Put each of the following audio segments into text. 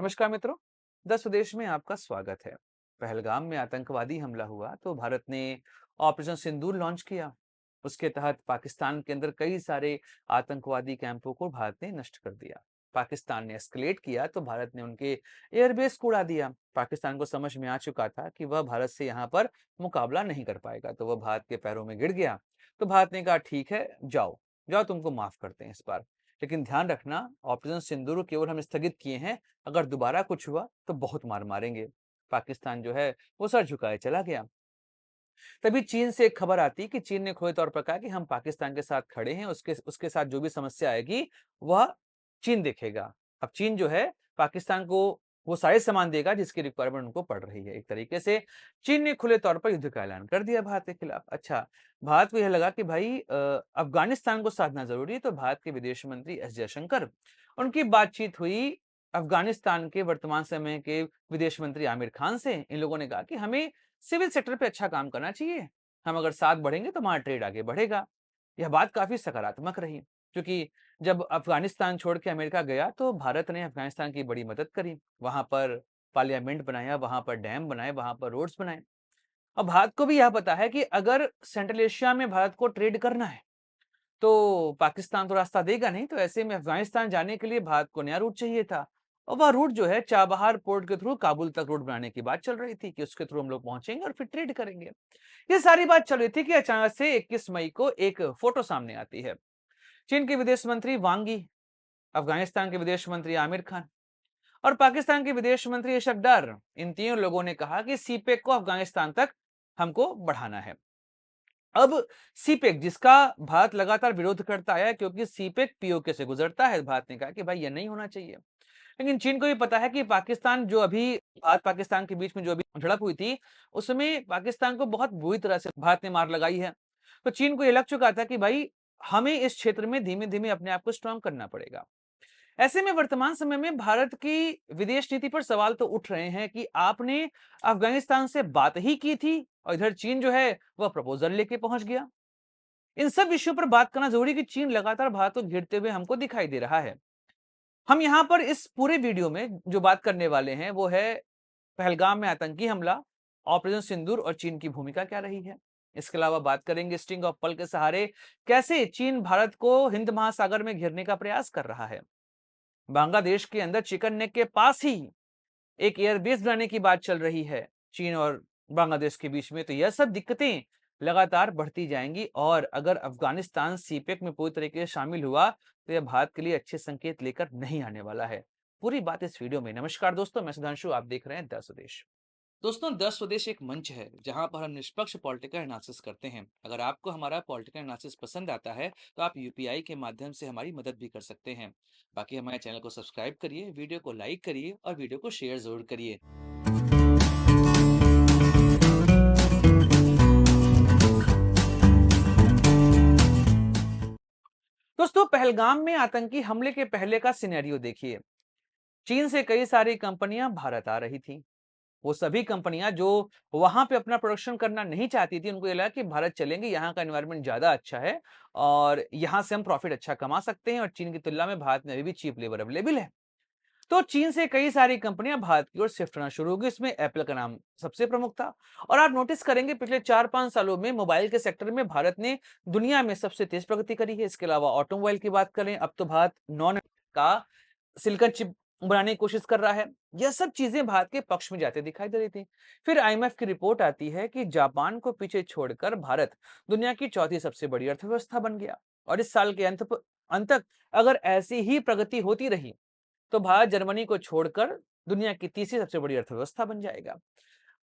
नमस्कार मित्रों। 10 स्वदेश में आपका स्वागत है। पहलगाम में आतंकवादी हमला हुआ तो भारत ने ऑपरेशन सिंदूर लॉन्च किया। उसके तहत पाकिस्तान के अंदर कई सारे आतंकवादी कैंपों को भारत ने नष्ट कर दिया। पाकिस्तान ने एस्केलेट किया तो भारत ने उनके एयरबेस को उड़ा दिया। पाकिस्तान को समझ में आ चुका था कि वह भारत से यहाँ पर मुकाबला नहीं कर पाएगा, तो वह भारत के पैरों में गिर गया। तो भारत ने कहा ठीक है, जाओ जाओ, तुमको माफ करते हैं इस बार। लेकिन ध्यान रखना, ऑपरेशन सिंदूर केवल हम स्थगित किए हैं, अगर दोबारा कुछ हुआ तो बहुत मार मारेंगे। पाकिस्तान जो है वो सर झुकाए चला गया। तभी चीन से एक खबर आती कि चीन ने खुले तौर पर कहा कि हम पाकिस्तान के साथ खड़े हैं, उसके उसके साथ जो भी समस्या आएगी वह चीन देखेगा। अब चीन जो है पाकिस्तान को वो सारे सामान देगा जिसकी रिक्वायरमेंट उनको पड़ रही है। एक तरीके से चीन ने खुले तौर पर युद्ध का ऐलान कर दिया भारत के खिलाफ। अच्छा, भारत को यह लगा कि भाई अफगानिस्तान को साधना जरूरी है, तो भारत के विदेश मंत्री एस जयशंकर, उनकी बातचीत हुई अफगानिस्तान के वर्तमान समय के विदेश मंत्री आमिर खान से। इन लोगों ने कहा कि हमें सिविल सेक्टर पे अच्छा काम करना चाहिए। हम अगर साथ बढ़ेंगे तो हमारा ट्रेड आगे बढ़ेगा। यह बात काफी सकारात्मक रही, क्योंकि जब अफगानिस्तान छोड़ के अमेरिका गया तो भारत ने अफगानिस्तान की बड़ी मदद करी। वहां पर पार्लियामेंट बनाया, वहां पर डैम बनाए, वहां पर रोड्स बनाए। और भारत को भी यह पता है कि अगर सेंट्रल एशिया में भारत को ट्रेड करना है तो पाकिस्तान तो रास्ता देगा नहीं। तो ऐसे में अफगानिस्तान जाने के लिए भारत को नया रूट चाहिए था। और वह रूट जो है चाबहार पोर्ट के थ्रू काबुल तक रूट बनाने की बात चल रही थी कि उसके थ्रू हम लोग पहुंचेंगे और फिर ट्रेड करेंगे। ये सारी बात चल रही थी कि अचानक से 21 मई को एक फोटो सामने आती है। चीन के विदेश मंत्री वांग यी, अफगानिस्तान के विदेश मंत्री आमिर खान और पाकिस्तान के विदेश मंत्री अशरफ डार, इन तीनों लोगों ने कहा कि सीपेक को अफगानिस्तान तक हमको बढ़ाना है। अब सीपेक, जिसका भारत लगातार विरोध करता आया है क्योंकि सीपेक पीओके से गुजरता है, भारत ने कहा कि भाई ये नहीं होना चाहिए। लेकिन चीन को भी पता है कि पाकिस्तान जो अभी भारत पाकिस्तान के बीच में जो अभी झड़प हुई थी, उसमें पाकिस्तान को बहुत बुरी तरह से भारत ने मार लगाई है। तो चीन को ये लग चुका था कि भाई हमें इस क्षेत्र में धीमे धीमे अपने आप को स्ट्रांग करना पड़ेगा। ऐसे में वर्तमान समय में भारत की विदेश नीति पर सवाल तो उठ रहे हैं कि आपने अफगानिस्तान से बात ही की थी और इधर चीन जो है वह प्रपोजल लेके पहुंच गया। इन सब विषयों पर बात करना जरूरी कि चीन लगातार भारत को घेरते हुए हमको दिखाई दे रहा है। हम यहां पर इस पूरे वीडियो में जो बात करने वाले हैं वो है पहलगाम में आतंकी हमला, ऑपरेशन सिंदूर और चीन की भूमिका क्या रही है। इसके अलावा बात करेंगे स्ट्रिंग ऑफ पल के सहारे कैसे चीन भारत को हिंद महासागर में घेरने का प्रयास कर रहा है। बांग्लादेश के अंदर चिकन नेक के पास ही एक एयरबेस बनाने की बात चल रही है चीन और बांग्लादेश के बीच में। तो यह सब दिक्कतें लगातार बढ़ती जाएंगी और अगर अफगानिस्तान सीपेक में पूरी तरीके से शामिल हुआ तो यह भारत के लिए अच्छे संकेत लेकर नहीं आने वाला है। पूरी बात इस वीडियो में। नमस्कार दोस्तों, मैं सुधांशु, आप देख रहे हैं द स्वदेश। दोस्तों, द स्वदेश एक मंच है जहां पर हम निष्पक्ष पॉलिटिकल एनालिसिस करते हैं। अगर आपको हमारा पॉलिटिकल एनालिसिस पसंद आता है तो आप यूपीआई के माध्यम से हमारी मदद भी कर सकते हैं। बाकी हमारे चैनल को सब्सक्राइब करिए, वीडियो को लाइक करिए और वीडियो को शेयर जरूर करिए। दोस्तों, पहलगाम में आतंकी हमले के पहले का सिनेरियो देखिए। चीन से कई सारी कंपनियां भारत आ रही थी। वो सभी कंपनियां जो वहां पे अपना प्रोडक्शन करना नहीं चाहती थी, उनको ये लगा कि भारत चलेंगे, यहाँ का एनवायरनमेंट ज्यादा अच्छा है और यहाँ से हम प्रॉफिट अच्छा कमा सकते हैं और चीन की तुलना में भारत में अभी भी चीप लेबर अवेलेबल है। तो चीन से कई सारी कंपनियां भारत की ओर शिफ्ट होना शुरू हो गई। इसमें एप्पल का नाम सबसे प्रमुख था। और आप नोटिस करेंगे पिछले 4-5 सालों में मोबाइल के सेक्टर में भारत ने दुनिया में सबसे तेज प्रगति करी है। इसके अलावा ऑटोमोबाइल की बात करें, अब तो भारत नॉन का सिलिकॉन चिप बनाने की कोशिश कर रहा है। यह सब चीजें भारत के पक्ष में जाते दिखाई दे रही थी। फिर आईएमएफ की रिपोर्ट आती है कि जापान को पीछे छोड़कर भारत दुनिया की चौथी सबसे बड़ी अर्थव्यवस्था बन गया। और इस साल के अंत तक अगर ऐसी ही प्रगति होती रही तो भारत जर्मनी को छोड़कर दुनिया की तीसरी सबसे बड़ी अर्थव्यवस्था बन जाएगा।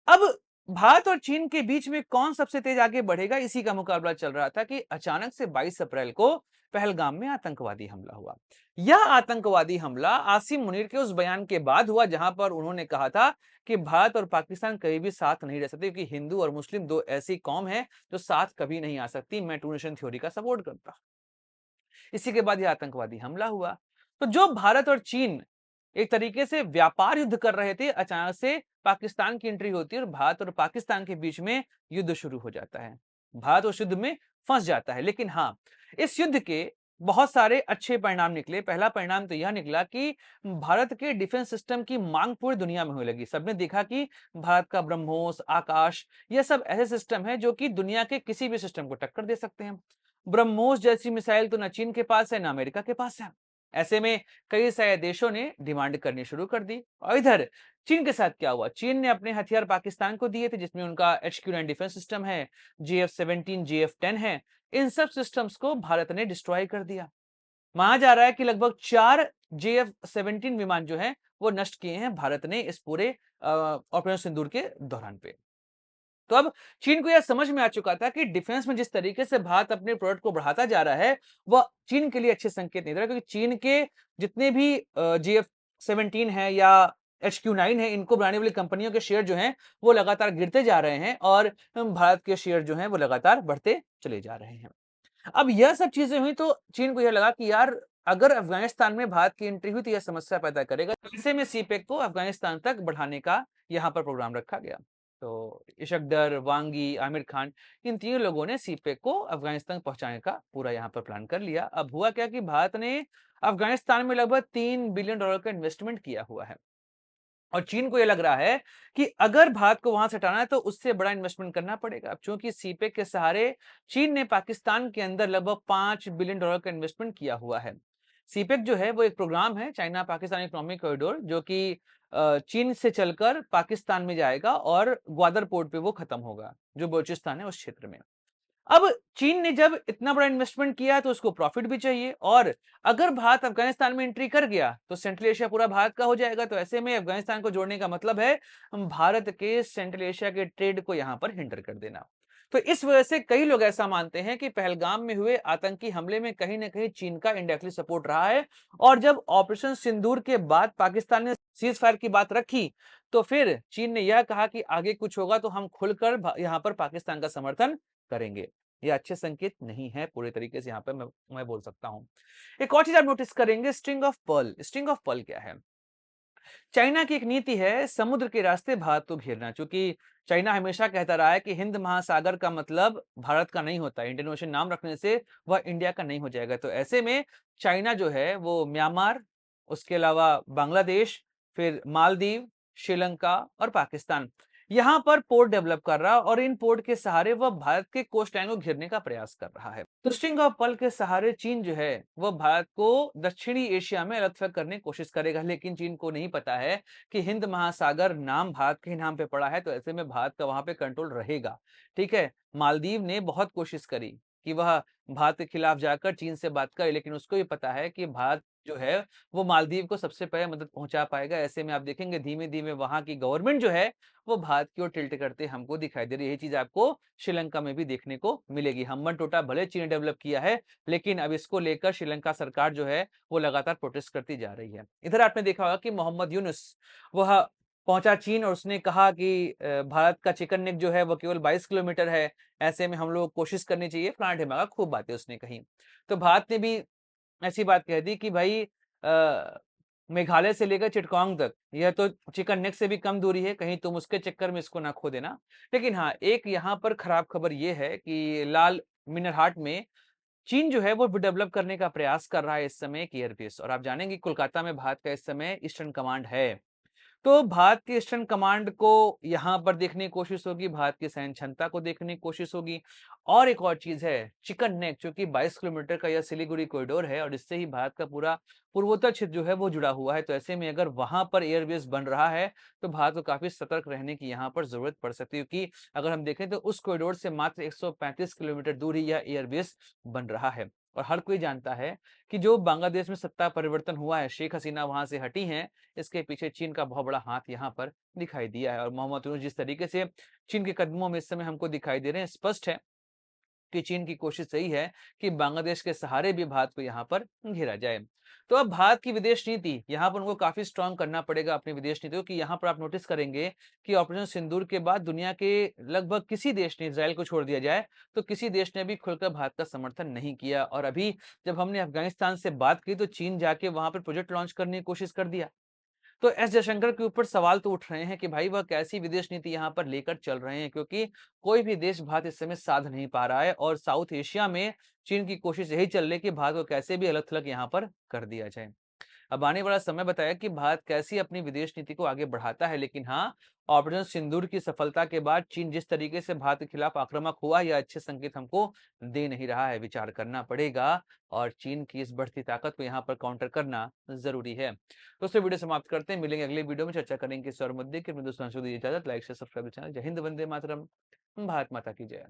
अब भारत और चीन के बीच में कौन सबसे तेज आगे बढ़ेगा, इसी का मुकाबला चल रहा था कि अचानक से 22 अप्रैल को पहलगाम में आतंकवादी हमला हुआ। यह आतंकवादी हमला आसिम मुनीर के उस बयान के बाद हुआ जहां पर उन्होंने कहा था कि भारत और पाकिस्तान कभी भी साथ नहीं रह सकते क्योंकि हिंदू और मुस्लिम दो ऐसी कौम है जो साथ कभी नहीं आ सकती। मैं टू नेशन थ्योरी का सपोर्ट करता। इसी के बाद यह आतंकवादी हमला हुआ। तो जो भारत और चीन एक तरीके से व्यापार युद्ध कर रहे थे, अचानक से पाकिस्तान की एंट्री होती है और भारत और पाकिस्तान के बीच में युद्ध शुरू हो जाता है। भारत उस युद्ध में फंस जाता है। लेकिन हाँ, इस युद्ध के बहुत सारे अच्छे परिणाम निकले। पहला परिणाम तो यह निकला कि भारत के डिफेंस सिस्टम की मांग पूरी दुनिया में होने लगी। सबने देखा कि भारत का ब्रह्मोस, आकाश, ये सब ऐसे सिस्टम हैं जो कि दुनिया के किसी भी सिस्टम को टक्कर दे सकते हैं। ब्रह्मोस जैसी मिसाइल तो ना चीन के पास है, ना अमेरिका के पास है। ऐसे में कई सारे देशों ने डिमांड करनी शुरू कर दी। और इधर चीन के साथ क्या हुआ? चीन ने अपने हथियार पाकिस्तान को दिए थे, जिसमें उनका HQ-9 डिफेंस सिस्टम है, JF-17, JF-10 है। इन सब सिस्टम्स को भारत ने डिस्ट्रॉय कर दिया। माना जा रहा है कि लगभग 4 JF-17 विमान जो हैं वो नष्ट किए हैं भारत ने इस पूरे ऑपरेशन सिंदूर के दौरान पे। तो अब चीन को यह समझ में आ चुका था कि डिफेंस में जिस तरीके से भारत अपने प्रोडक्ट को बढ़ाता जा रहा है, वह चीन के लिए अच्छे संकेत नहीं दे रहा, क्योंकि चीन के जितने भी JF-17 है या HQ-9 है, इनको बनाने वाली कंपनियों के शेयर जो हैं वो लगातार गिरते जा रहे हैं और भारत के शेयर जो हैं वो लगातार बढ़ते चले जा रहे हैं। अब यह सब चीजें हुई तो चीन को यह लगा कि यार, अगर अफगानिस्तान में भारत की एंट्री हुई तो यह समस्या पैदा करेगा। ऐसे में सीपेक को अफगानिस्तान तक बढ़ाने का यहाँ पर प्रोग्राम रखा गया। तो इशक डर, वांगी, आमिर खान, इन तीनों लोगों ने सीपेक को अफगानिस्तान पहुंचाने का पूरा यहाँ पर प्लान कर लिया। अब हुआ क्या कि भारत ने अफगानिस्तान में लगभग $3 बिलियन का इन्वेस्टमेंट किया हुआ है। और चीन को यह लग रहा है कि अगर भारत को वहां से हटाना है तो उससे बड़ा इन्वेस्टमेंट करना पड़ेगा। अब चूंकि सीपेक के सहारे चीन ने पाकिस्तान के अंदर लगभग $5 बिलियन का इन्वेस्टमेंट किया हुआ है। सीपेक जो है वो एक प्रोग्राम है, चाइना पाकिस्तान इकोनॉमिक कॉरिडोर, जो कि चीन से चलकर पाकिस्तान में जाएगा और ग्वादर पोर्ट पे वो खत्म होगा, जो बलूचिस्तान है उस क्षेत्र में। अब चीन ने जब इतना बड़ा इन्वेस्टमेंट किया तो उसको प्रॉफिट भी चाहिए, और अगर भारत अफगानिस्तान में एंट्री कर गया तो सेंट्रल एशिया पूरा भारत का हो जाएगा। तो ऐसे में अफगानिस्तान को जोड़ने का मतलब है भारत के सेंट्रल एशिया के ट्रेड को यहां पर हिंडर कर देना। तो इस वजह से कई लोग ऐसा मानते हैं कि पहलगाम में हुए आतंकी हमले में कहीं ना कहीं चीन का इनडायरेक्टली सपोर्ट रहा है। और जब ऑपरेशन सिंदूर के बाद पाकिस्तान ने सीज फायर की बात रखी, तो फिर चीन ने यह कहा कि आगे कुछ होगा तो हम खुलकर यहां पर पाकिस्तान का समर्थन करेंगे। ये अच्छे संकेत नहीं है पूरे तरीके से, यहाँ पे मैं बोल सकता हूँ। एक और चीज आप नोटिस करेंगे, string of pearl. String of pearl क्या है? चाइना की एक नीति है समुद्र के रास्ते भारत को घेरना। चूंकि चाइना हमेशा कहता रहा है कि हिंद महासागर का मतलब भारत का नहीं होता, इंडियन ओशन नाम रखने से वह इंडिया का नहीं हो जाएगा। तो ऐसे में चाइना जो है वो म्यांमार, उसके अलावा बांग्लादेश, फिर मालदीव, श्रीलंका और पाकिस्तान, यहां पर पोर्ट डेवलप कर रहा है, और इन पोर्ट के सहारे वह भारत के कोस्ट लाइन को घेरने का प्रयास कर रहा है। तो स्ट्रिंग ऑफ पर्ल के सहारे चीन जो है वह भारत को दक्षिणी एशिया में अलग थलग करने की कोशिश करेगा। लेकिन चीन को नहीं पता है कि हिंद महासागर नाम भारत के नाम पे पड़ा है, तो ऐसे में भारत का वहां पे कंट्रोल रहेगा। ठीक है, मालदीव ने बहुत कोशिश करी कि वह भारत के खिलाफ जाकर चीन से बात करे, लेकिन उसको भी पता है कि भारत जो है वो मालदीव को सबसे पहले मदद पहुंचा पाएगा। ऐसे में आप देखेंगे धीमे धीमे वहां की गवर्नमेंट जो है वो भारत की ओर टिल्ट करते हमको दिखाई दे रही है। यही चीज आपको श्रीलंका में भी देखने को मिलेगी। हम्बन टोटा भले चीन ने डेवलप किया है, लेकिन अब इसको लेकर श्रीलंका सरकार जो है वो लगातार प्रोटेस्ट करती जा रही है। इधर आपने देखा होगा कि मोहम्मद यूनुस वह पहुंचा चीन और उसने कहा कि भारत का चिकन नेक जो है वो केवल 22 किलोमीटर है, ऐसे में हम लोग कोशिश करनी चाहिए, फलाना ढिमाका खूब बातें उसने कही। तो भारत ने भी ऐसी बात कह दी कि भाई मेघालय से लेकर चिटगांव तक यह तो चिकन नेक से भी कम दूरी है, कहीं तुम उसके चक्कर में इसको ना खो देना। लेकिन हाँ, एक यहाँ पर खराब खबर ये है कि लाल मिनरहाट में चीन जो है वो डेवलप करने का प्रयास कर रहा है इस समय एक एयरबेस। और आप जानेंगे कोलकाता में भारत का इस समय ईस्टर्न कमांड है। तो भारत की ईस्टर्न कमांड को यहाँ पर देखने की कोशिश होगी, भारत की सैन्य क्षमता को देखने की कोशिश होगी। और एक और चीज है, चिकन नेक, जो कि 22 किलोमीटर का यह सिलीगुड़ी कॉरिडोर है और इससे ही भारत का पूरा पूर्वोत्तर क्षेत्र जो है वो जुड़ा हुआ है। तो ऐसे में अगर वहां पर एयरबेस बन रहा है तो भारत को काफी सतर्क रहने की यहाँ पर जरूरत पड़ सकती है, क्योंकि अगर हम देखें तो उस कॉरिडोर से मात्र 135 किलोमीटर दूर ही यह एयरबेस बन रहा है। और हर कोई जानता है कि जो बांग्लादेश में सत्ता परिवर्तन हुआ है, शेख हसीना वहां से हटी हैं, इसके पीछे चीन का बहुत बड़ा हाथ यहाँ पर दिखाई दिया है। और मोहम्मद यूनूस जिस तरीके से चीन के कदमों में इस समय हमको दिखाई दे रहे हैं, स्पष्ट है कि चीन की कोशिश यही है कि बांग्लादेश के सहारे भी भारत को यहाँ पर घेरा जाए। तो अब भारत की विदेश नीति यहाँ पर उनको काफी स्ट्रांग करना पड़ेगा अपनी विदेश नीति को, कि यहाँ पर आप नोटिस करेंगे कि ऑपरेशन सिंदूर के बाद दुनिया के लगभग किसी देश ने, इजराइल को छोड़ दिया जाए, तो किसी देश ने भी खुलकर भारत का समर्थन नहीं किया। और अभी जब हमने अफगानिस्तान से बात की तो चीन जाके वहां पर प्रोजेक्ट लॉन्च करने की कोशिश कर दिया। तो एस जयशंकर के ऊपर सवाल तो उठ रहे हैं कि भाई वह कैसी विदेश नीति यहाँ पर लेकर चल रहे हैं, क्योंकि कोई भी देश भारत इस समय साध नहीं पा रहा है और साउथ एशिया में चीन की कोशिश यही चल रही है कि भारत को कैसे भी अलग-थलग यहाँ पर कर दिया जाए। अब आने वाला समय बताएगा कि भारत कैसी अपनी विदेश नीति को आगे बढ़ाता है, लेकिन हाँ, ऑपरेशन सिंदूर की सफलता के बाद चीन जिस तरीके से भारत के खिलाफ आक्रामक हुआ, यह अच्छे संकेत हमको दे नहीं रहा है। विचार करना पड़ेगा और चीन की इस बढ़ती ताकत को यहाँ पर काउंटर करना जरूरी है। दोस्तों, वीडियो समाप्त करते हैं, मिलेंगे अगले वीडियो में, चर्चा करेंगे इस और मुद्दे की। अपने दोस्तों को दीजिए इजाजत, लाइक शेयर सब्सक्राइब चैनल। जय हिंद, वंदे मातरम, भारत माता की जय।